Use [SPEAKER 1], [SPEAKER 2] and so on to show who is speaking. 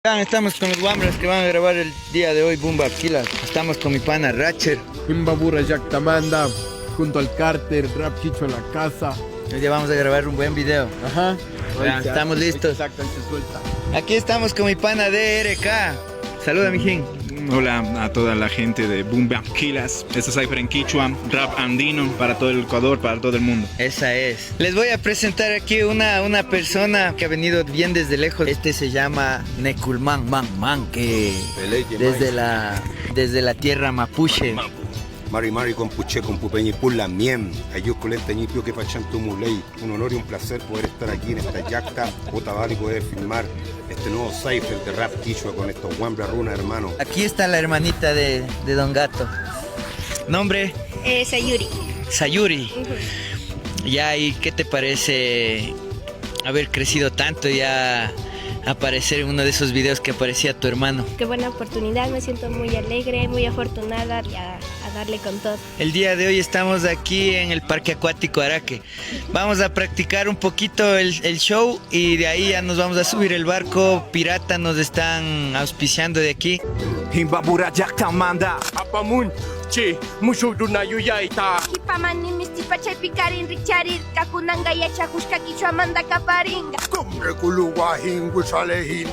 [SPEAKER 1] Estamos con los Wambras que van a grabar el día de hoy Boom Bap Killaz. Estamos con mi pana Ratcher.
[SPEAKER 2] Imbabura Yactamanda, junto al Carter, Rap Quicho en la casa.
[SPEAKER 1] Hoy día vamos a grabar un buen video.
[SPEAKER 2] Ajá.
[SPEAKER 1] Ya, estamos listos.
[SPEAKER 2] Exacto, se suelta.
[SPEAKER 1] Aquí estamos con mi pana DRK. Saluda, mijín.
[SPEAKER 3] Hola a toda la gente de Boom Bap Killaz. Esta cipher en Quichua, rap andino para todo el Ecuador, para todo el mundo.
[SPEAKER 1] Esa es. Les voy a presentar aquí una persona que ha venido bien desde lejos. Este se llama Neculman que desde la tierra mapuche.
[SPEAKER 4] Mari con Puché, con Pupeñi, Pula, Miem, Ayuculenta, Ñipio, que Pachantu Muley. Un honor y un placer poder estar aquí en esta yacta, Otavali, y poder filmar este nuevo cipher de rap quichua con estos Wambra Runa, hermano.
[SPEAKER 1] Aquí está la hermanita de Don Gato. ¿Nombre?
[SPEAKER 5] Sayuri.
[SPEAKER 1] Sayuri. Ya, ¿y qué te parece haber crecido tanto y ya aparecer en uno de esos videos que aparecía tu hermano?
[SPEAKER 5] Qué buena oportunidad, me siento muy alegre, muy afortunada y a darle con todo.
[SPEAKER 1] El día de hoy estamos aquí en el Parque Acuático Araque. Vamos a practicar un poquito el show y de ahí ya nos vamos a subir el barco pirata, nos están auspiciando de aquí.
[SPEAKER 6] Imbabura Yactamanda, Apamun, Chi, Mushuduna Yuyaita.
[SPEAKER 5] Hipamani misti pachay pikarin richarir, kakunanga yachakushka kichwa manda kaparinga.
[SPEAKER 2] Kumre kuluwahin, Wilsalehin,